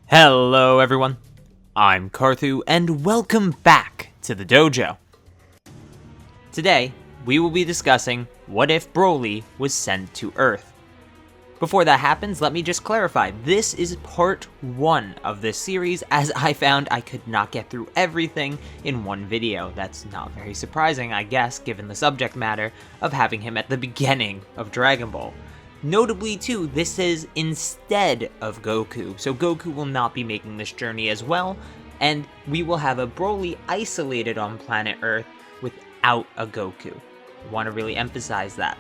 Hello everyone, I'm Carthu and welcome back to the dojo. Today, we will be discussing what if BROLY was sent to Earth. Before that happens, let me just clarify, this is part 1 of this series as I found I could not get through everything in one video. That's not very surprising, I guess, given the subject matter of having him at the beginning of Dragon Ball. Notably too, this is instead of Goku, so Goku will not be making this journey as well, and we will have a BROLY isolated on planet Earth without a Goku. I want to really emphasize that.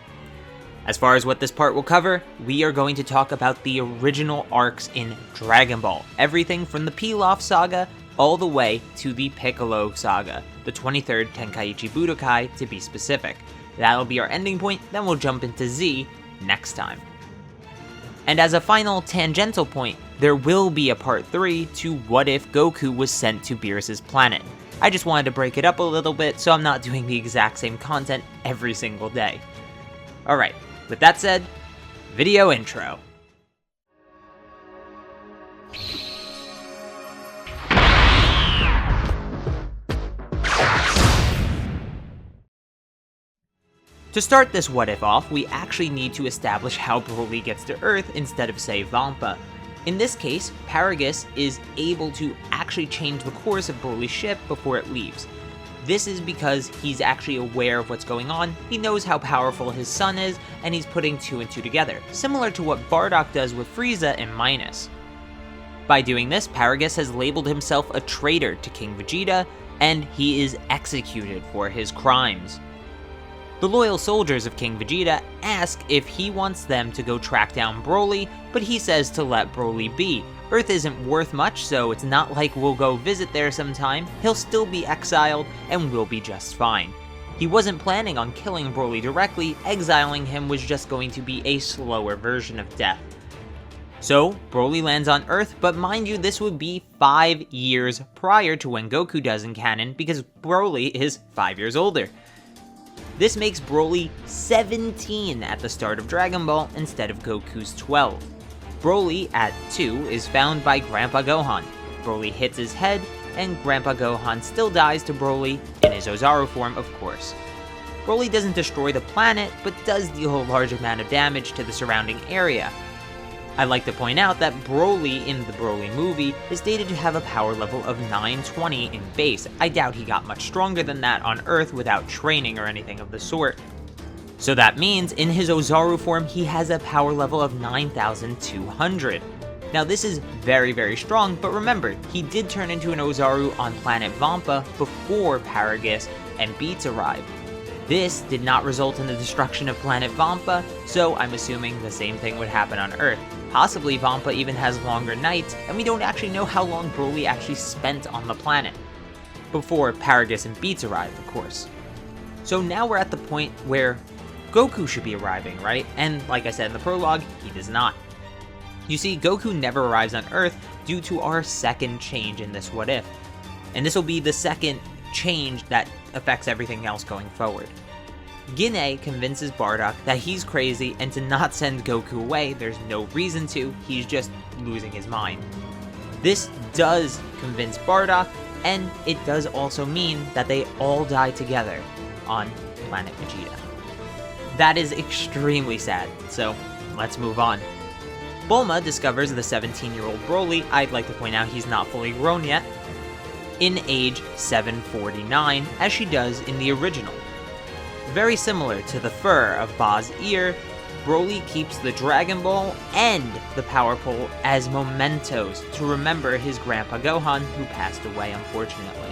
As far as what this part will cover, we are going to talk about the original arcs in Dragon Ball, everything from the Pilaf saga all the way to the Piccolo saga, the 23rd Tenkaichi Budokai to be specific. That'll be our ending point, then we'll jump into Z next time. And as a final tangential point, there will be a part 3 to what if Goku was sent to Beerus' planet. I just wanted to break it up a little bit so I'm not doing the exact same content every single day. Alright, with that said, video intro. To start this what if off, we actually need to establish how BROLY gets to Earth instead of, say, Vampa. In this case, Paragus is able to actually change the course of BROLY's ship before it leaves. This is because he's actually aware of what's going on, he knows how powerful his son is, and he's putting 2 and 2 together, similar to what Bardock does with Frieza and Minus. By doing this, Paragus has labeled himself a traitor to King Vegeta, and he is executed for his crimes. The loyal soldiers of King Vegeta ask if he wants them to go track down BROLY, but he says to let BROLY be. Earth isn't worth much, so it's not like we'll go visit there sometime. He'll still be exiled, and we'll be just fine. He wasn't planning on killing BROLY directly, exiling him was just going to be a slower version of death. So, BROLY lands on Earth, but mind you, this would be 5 years prior to when Goku does in canon, because BROLY is 5 years older. This makes BROLY 17 at the start of Dragon Ball instead of Goku's 12. BROLY, at 2, is found by Grandpa Gohan. BROLY hits his head, and Grandpa Gohan still dies to BROLY, in his Ozaru form, of course. BROLY doesn't destroy the planet, but does deal a large amount of damage to the surrounding area. I'd like to point out that BROLY in the BROLY movie is stated to have a power level of 920 in base. I doubt he got much stronger than that on Earth without training or anything of the sort. So that means in his Ozaru form he has a power level of 9,200. Now this is very, very strong, but remember, he did turn into an Ozaru on planet Vampa before Paragus and Beats arrived. This did not result in the destruction of planet Vampa, so I'm assuming the same thing would happen on Earth. Possibly Vampa even has longer nights, and we don't actually know how long BROLY actually spent on the planet. Before Paragus and Beats arrive, of course. So now we're at the point where Goku should be arriving, right? And like I said in the prologue, he does not. You see, Goku never arrives on Earth due to our second change in this what if. And this will be the second change that affects everything else going forward. Gine convinces Bardock that he's crazy and to not send Goku away, there's no reason to, he's just losing his mind. This does convince Bardock, and it does also mean that they all die together on planet Vegeta. That is extremely sad, so let's move on. Bulma discovers the 17-year-old BROLY, I'd like to point out he's not fully grown yet, in age 749, as she does in the original. Very similar to the fur of Ba's ear, BROLY keeps the Dragon Ball and the Power Pole as mementos to remember his Grandpa Gohan, who passed away unfortunately.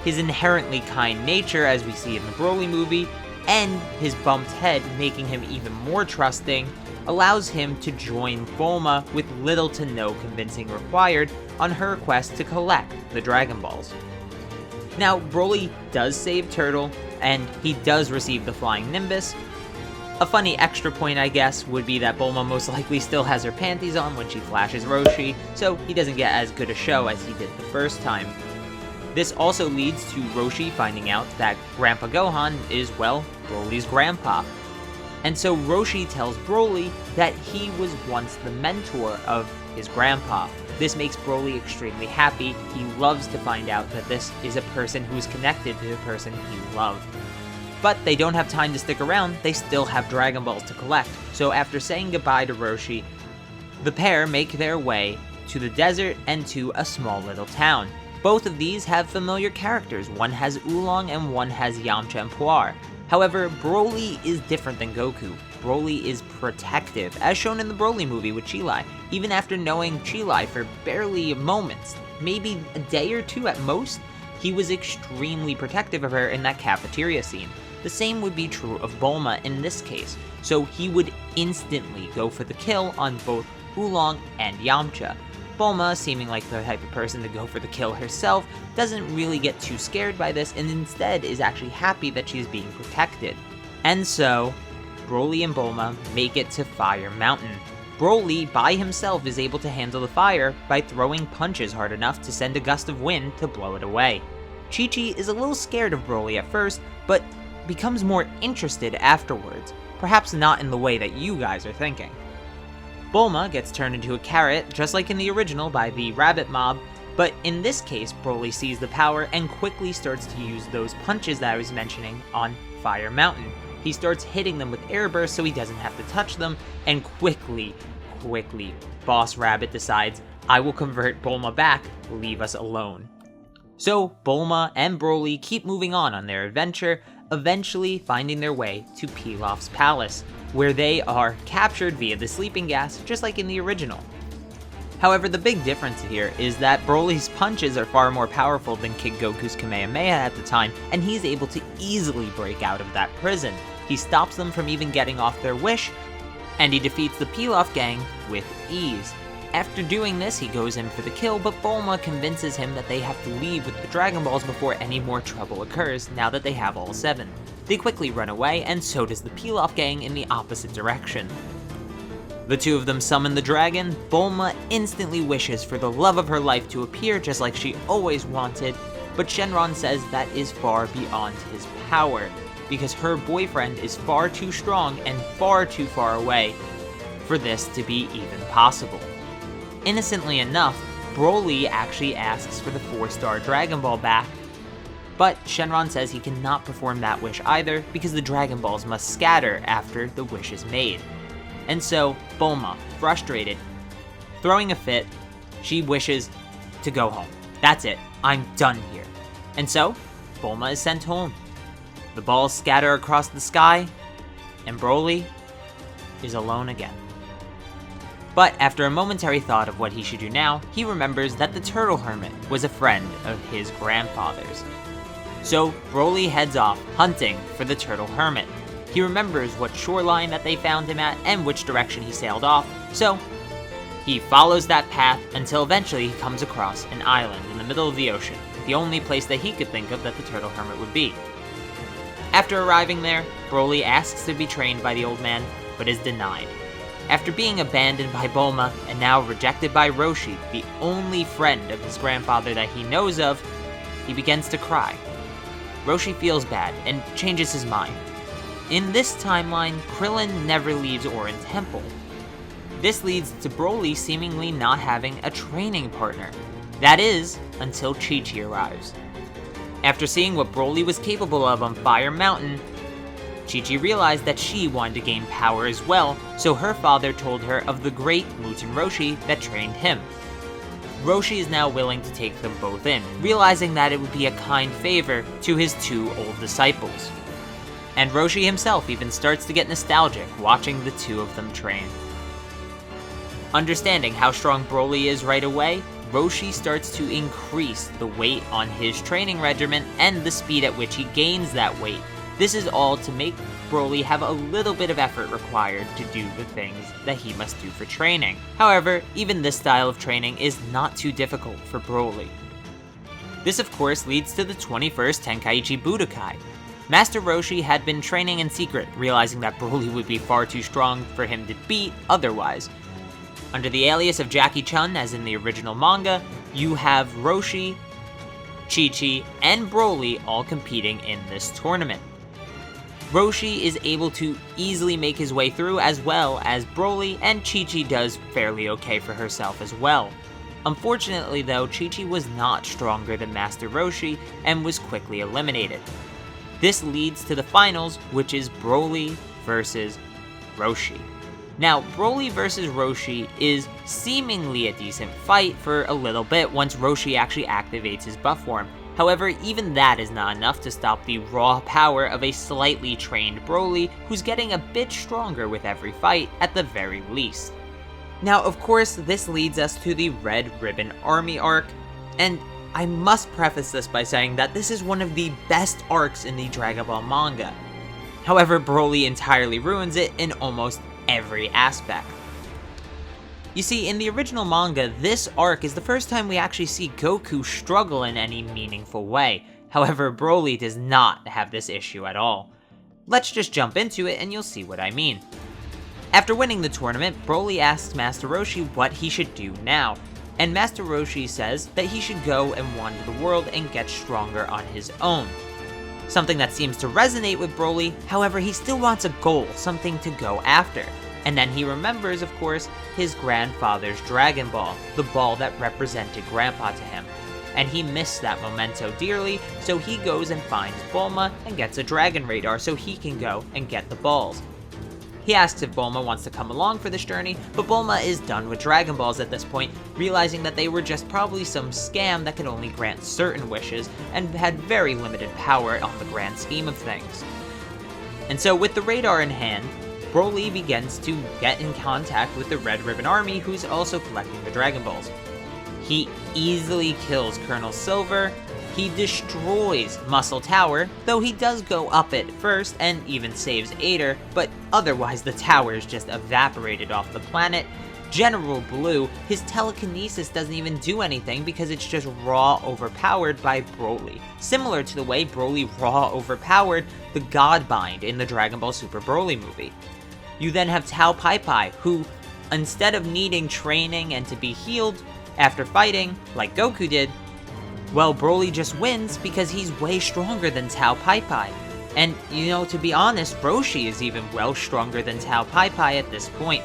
His inherently kind nature, as we see in the BROLY movie, and his bumped head making him even more trusting, allows him to join Bulma with little to no convincing required on her quest to collect the Dragon Balls. Now, BROLY does save Turtle, and he does receive the Flying Nimbus. A funny extra point, I guess, would be that Bulma most likely still has her panties on when she flashes Roshi, so he doesn't get as good a show as he did the first time. This also leads to Roshi finding out that Grandpa Gohan is, well, BROLY's grandpa. And so Roshi tells Broly that he was once the mentor of his grandpa. This makes Broly extremely happy. He loves to find out that this is a person who is connected to the person he loved. But they don't have time to stick around, they still have Dragon Balls to collect. So after saying goodbye to Roshi, the pair make their way to the desert and to a small little town. Both of these have familiar characters. One has Oolong and one has Yamcha and Puar. However, Broly is different than Goku. Broly is protective, as shown in the Broly movie with Chilai. Even after knowing Chilai for barely moments, maybe a day or two at most, he was extremely protective of her in that cafeteria scene. The same would be true of Bulma in this case, so he would instantly go for the kill on both Oolong and Yamcha. Bulma, seeming like the type of person to go for the kill herself, doesn't really get too scared by this and instead is actually happy that she's being protected. And so, Broly and Bulma make it to Fire Mountain. Broly, by himself, is able to handle the fire by throwing punches hard enough to send a gust of wind to blow it away. Chi-Chi is a little scared of Broly at first, but becomes more interested afterwards, perhaps not in the way that you guys are thinking. Bulma gets turned into a carrot, just like in the original by the rabbit mob, but in this case, Broly sees the power and quickly starts to use those punches that I was mentioning on Fire Mountain. He starts hitting them with air bursts so he doesn't have to touch them, and quickly, Boss Rabbit decides, I will convert Bulma back, leave us alone. So Bulma and Broly keep moving on their adventure, eventually finding their way to Pilaf's palace, where they are captured via the sleeping gas, just like in the original. However, the big difference here is that Broly's punches are far more powerful than Kid Goku's Kamehameha at the time, and he's able to easily break out of that prison. He stops them from even getting off their wish, and he defeats the Pilaf gang with ease. After doing this, he goes in for the kill, but Bulma convinces him that they have to leave with the Dragon Balls before any more trouble occurs, now that they have all 7. They quickly run away, and so does the Pilaf gang in the opposite direction. The two of them summon the dragon. Bulma instantly wishes for the love of her life to appear just like she always wanted, but Shenron says that is far beyond his power, because her boyfriend is far too strong and far too far away for this to be even possible. Innocently enough, Broly actually asks for the 4-star Dragon Ball back, but Shenron says he cannot perform that wish either because the Dragon Balls must scatter after the wish is made. And so, Bulma, frustrated, throwing a fit, she wishes to go home. That's it, I'm done here. And so, Bulma is sent home. The balls scatter across the sky, and Broly is alone again. But after a momentary thought of what he should do now, he remembers that the Turtle Hermit was a friend of his grandfather's. So Broly heads off hunting for the Turtle Hermit. He remembers what shoreline that they found him at and which direction he sailed off, so he follows that path until eventually he comes across an island in the middle of the ocean, the only place that he could think of that the Turtle Hermit would be. After arriving there, Broly asks to be trained by the old man, but is denied. After being abandoned by Bulma and now rejected by Roshi, the only friend of his grandfather that he knows of, he begins to cry. Roshi feels bad and changes his mind. In this timeline, Krillin never leaves Orin Temple. This leads to Broly seemingly not having a training partner. That is, until Chi-Chi arrives. After seeing what Broly was capable of on Fire Mountain, Chi-Chi realized that she wanted to gain power as well, so her father told her of the great Muten Roshi that trained him. Roshi is now willing to take them both in, realizing that it would be a kind favor to his 2 old disciples. And Roshi himself even starts to get nostalgic watching the 2 of them train. Understanding how strong Broly is right away, Roshi starts to increase the weight on his training regimen and the speed at which he gains that weight. This is all to make Broly have a little bit of effort required to do the things that he must do for training. However, even this style of training is not too difficult for Broly. This of course leads to the 21st Tenkaichi Budokai. Master Roshi had been training in secret, realizing that Broly would be far too strong for him to beat otherwise. Under the alias of Jackie Chun, as in the original manga, you have Roshi, Chi-Chi, and Broly all competing in this tournament. Roshi is able to easily make his way through, as well as BROLY, and Chi-Chi does fairly okay for herself as well. Unfortunately though, Chi-Chi was not stronger than Master Roshi and was quickly eliminated. This leads to the finals, which is BROLY versus Roshi. Now, BROLY versus Roshi is seemingly a decent fight for a little bit once Roshi actually activates his buff form. However, even that is not enough to stop the raw power of a slightly trained BROLY, who's getting a bit stronger with every fight at the very least. Now, of course, this leads us to the Red Ribbon Army arc, and I must preface this by saying that this is one of the best arcs in the Dragon Ball manga. However, BROLY entirely ruins it in almost every aspect. You see, in the original manga, this arc is the first time we actually see Goku struggle in any meaningful way. However, BROLY does not have this issue at all. Let's just jump into it and you'll see what I mean. After winning the tournament, BROLY asks Master Roshi what he should do now, and Master Roshi says that he should go and wander the world and get stronger on his own. Something that seems to resonate with BROLY, however he still wants a goal, something to go after. And then he remembers, of course, his grandfather's Dragon Ball, the ball that represented Grandpa to him. And he missed that memento dearly, so he goes and finds Bulma and gets a Dragon Radar so he can go and get the balls. He asks if Bulma wants to come along for this journey, but Bulma is done with Dragon Balls at this point, realizing that they were just probably some scam that could only grant certain wishes, and had very limited power on the grand scheme of things. And so with the radar in hand, BROLY begins to get in contact with the Red Ribbon Army, who's also collecting the Dragon Balls. He easily kills Colonel Silver, he destroys Muscle Tower, though he does go up it first and even saves Ader, but otherwise the tower is just evaporated off the planet. General Blue, his telekinesis doesn't even do anything because it's just raw overpowered by BROLY, similar to the way BROLY raw overpowered the Godbind in the Dragon Ball Super Broly movie. You then have Tao Pai Pai, who, instead of needing training and to be healed after fighting, like Goku did, well, BROLY just wins because he's way stronger than Tao Pai Pai. And, you know, to be honest, Roshi is even well stronger than Tao Pai Pai at this point.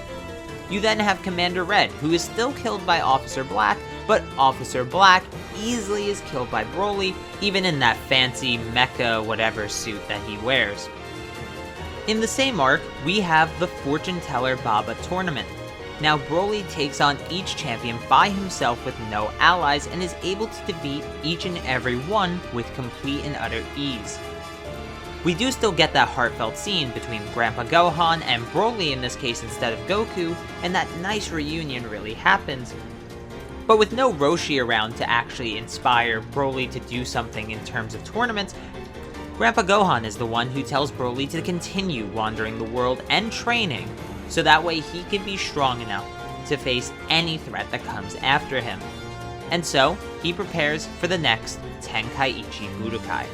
You then have Commander Red, who is still killed by Officer Black, but Officer Black easily is killed by BROLY, even in that fancy mecha whatever suit that he wears. In the same arc, we have the Fortune Teller Baba tournament. Now, BROLY takes on each champion by himself with no allies and is able to defeat each and every one with complete and utter ease. We do still get that heartfelt scene between Grandpa Gohan and BROLY in this case instead of Goku, and that nice reunion really happens. But with no Roshi around to actually inspire BROLY to do something in terms of tournaments, Grandpa Gohan is the one who tells BROLY to continue wandering the world and training, so that way he can be strong enough to face any threat that comes after him. And so, he prepares for the next Tenkaichi Budokai.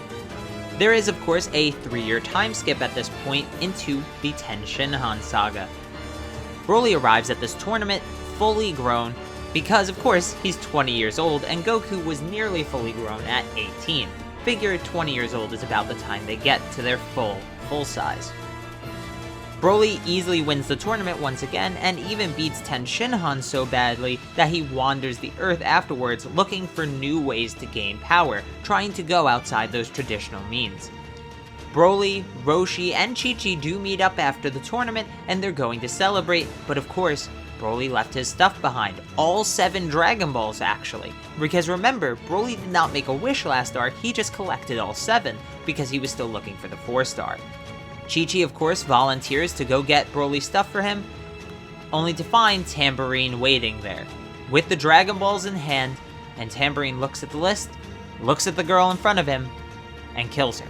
There is of course a 3-year time skip at this point into the Ten Shinhan saga. BROLY arrives at this tournament fully grown because of course he's 20 years old and Goku was nearly fully grown at 18. Figure 20 years old is about the time they get to their full size. BROLY easily wins the tournament once again, and even beats Ten Shinhan so badly that he wanders the earth afterwards looking for new ways to gain power, trying to go outside those traditional means. BROLY, Roshi, and Chi-Chi do meet up after the tournament, and they're going to celebrate, but of course, BROLY left his stuff behind, all 7 Dragon Balls actually, because remember, BROLY did not make a wish last arc, he just collected all 7, because he was still looking for the 4-star. Chi-Chi, of course, volunteers to go get BROLY's stuff for him, only to find Tambourine waiting there, with the Dragon Balls in hand, and Tambourine looks at the list, looks at the girl in front of him, and kills her.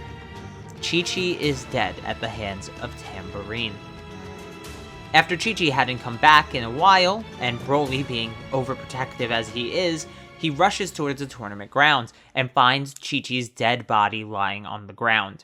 Chi-Chi is dead at the hands of Tambourine. After Chi-Chi hadn't come back in a while, and BROLY being overprotective as he is, he rushes towards the tournament grounds, and finds Chi-Chi's dead body lying on the ground.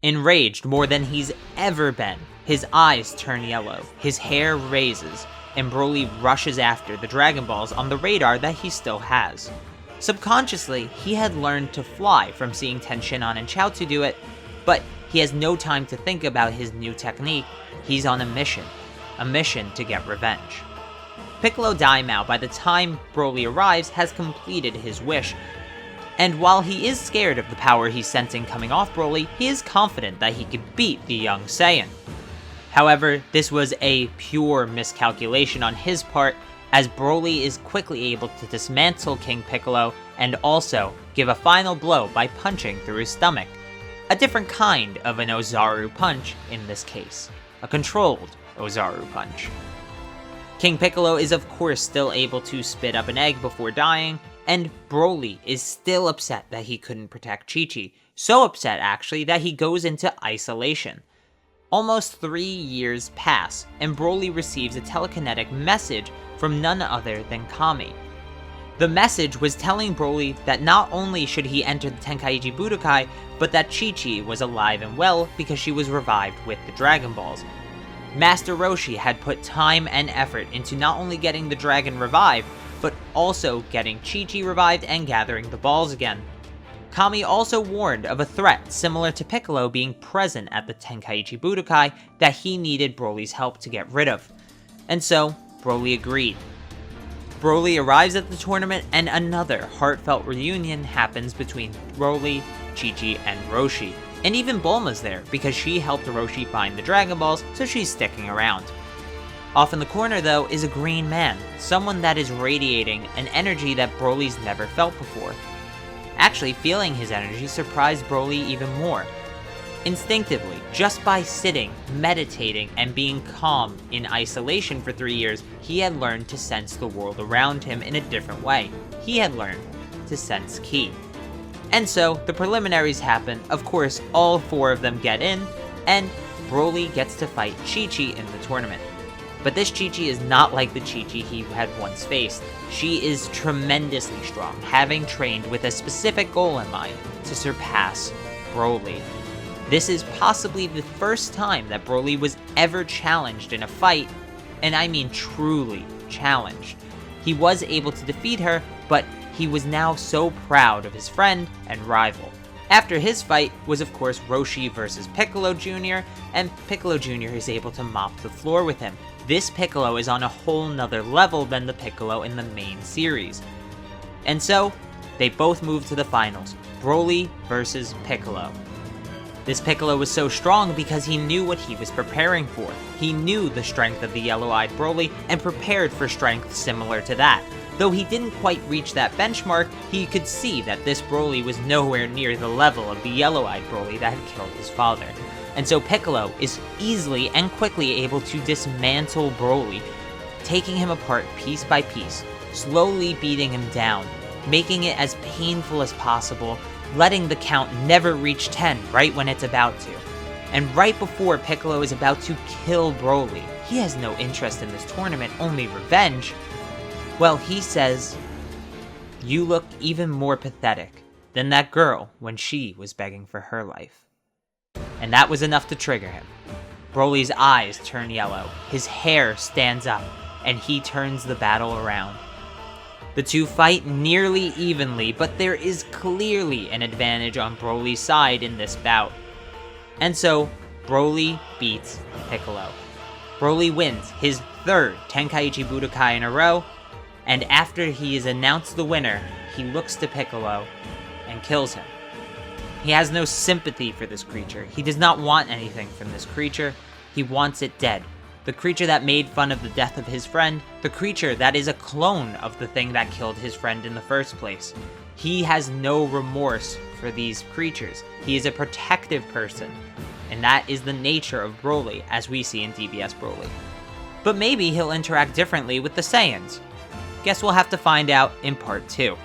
Enraged more than he's ever been, his eyes turn yellow, his hair raises, and BROLY rushes after the Dragon Balls on the radar that he still has. Subconsciously, he had learned to fly from seeing Ten Shinhan and Chaozu do it, but he has no time to think about his new technique. He's on a mission to get revenge. Piccolo Daimao, by the time Broly arrives, has completed his wish, and while he is scared of the power he's sensing coming off Broly, he is confident that he could beat the young Saiyan. However, this was a pure miscalculation on his part, as Broly is quickly able to dismantle King Piccolo and also give a final blow by punching through his stomach. A different kind of an Ozaru punch in this case, a controlled Ozaru punch. King Piccolo is of course still able to spit up an egg before dying, and Broly is still upset that he couldn't protect Chi-Chi, so upset actually that he goes into isolation. Almost 3 years pass, and Broly receives a telekinetic message from none other than Kami. The message was telling Broly that not only should he enter the Tenkaichi Budokai, but that Chi-Chi was alive and well because she was revived with the Dragon Balls. Master Roshi had put time and effort into not only getting the dragon revived, but also getting Chi-Chi revived and gathering the balls again. Kami also warned of a threat similar to Piccolo being present at the Tenkaichi Budokai that he needed Broly's help to get rid of. And so, Broly agreed. Broly arrives at the tournament and another heartfelt reunion happens between Broly, Chi-Chi, and Roshi. And even Bulma's there because she helped Roshi find the Dragon Balls, so she's sticking around. Off in the corner though is a green man, someone that is radiating an energy that Broly's never felt before. Actually, feeling his energy surprised Broly even more. Instinctively, just by sitting, meditating, and being calm in isolation for 3 years, he had learned to sense the world around him in a different way. He had learned to sense ki. And so, the preliminaries happen, of course all 4 of them get in, and Broly gets to fight Chi-Chi in the tournament. But this Chi-Chi is not like the Chi-Chi he had once faced. She is tremendously strong, having trained with a specific goal in mind, to surpass Broly. This is possibly the first time that Broly was ever challenged in a fight, and I mean truly challenged. He was able to defeat her, but he was now so proud of his friend and rival. After his fight was of course Roshi versus Piccolo Jr., and Piccolo Jr. is able to mop the floor with him. This Piccolo is on a whole nother level than the Piccolo in the main series. And so, they both move to the finals, Broly versus Piccolo. This Piccolo was so strong because he knew what he was preparing for. He knew the strength of the yellow-eyed Broly and prepared for strength similar to that. Though he didn't quite reach that benchmark, he could see that this Broly was nowhere near the level of the yellow-eyed Broly that had killed his father. And so Piccolo is easily and quickly able to dismantle Broly, taking him apart piece by piece, slowly beating him down, making it as painful as possible, letting the count never reach 10 right when it's about to. And right before Piccolo is about to kill Broly, he has no interest in this tournament, only revenge. Well, he says, "You look even more pathetic than that girl when she was begging for her life." And that was enough to trigger him. Broly's eyes turn yellow, his hair stands up, and he turns the battle around. The two fight nearly evenly, but there is clearly an advantage on Broly's side in this bout. And so, Broly beats Piccolo. Broly wins his 3rd Tenkaichi Budokai in a row, and after he is announced the winner, he looks to Piccolo and kills him. He has no sympathy for this creature. He does not want anything from this creature. He wants it dead. The creature that made fun of the death of his friend, the creature that is a clone of the thing that killed his friend in the first place. He has no remorse for these creatures. He is a protective person, and that is the nature of Broly, as we see in DBS Broly. But maybe he'll interact differently with the Saiyans. Guess we'll have to find out in part 2.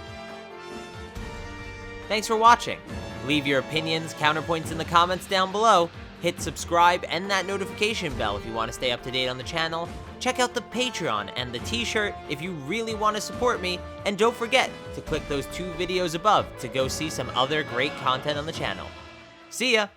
Thanks for watching. Leave your opinions, counterpoints in the comments down below. Hit subscribe and that notification bell if you want to stay up to date on the channel. Check out the Patreon and the t-shirt if you really want to support me. And don't forget to click those 2 videos above to go see some other great content on the channel. See ya!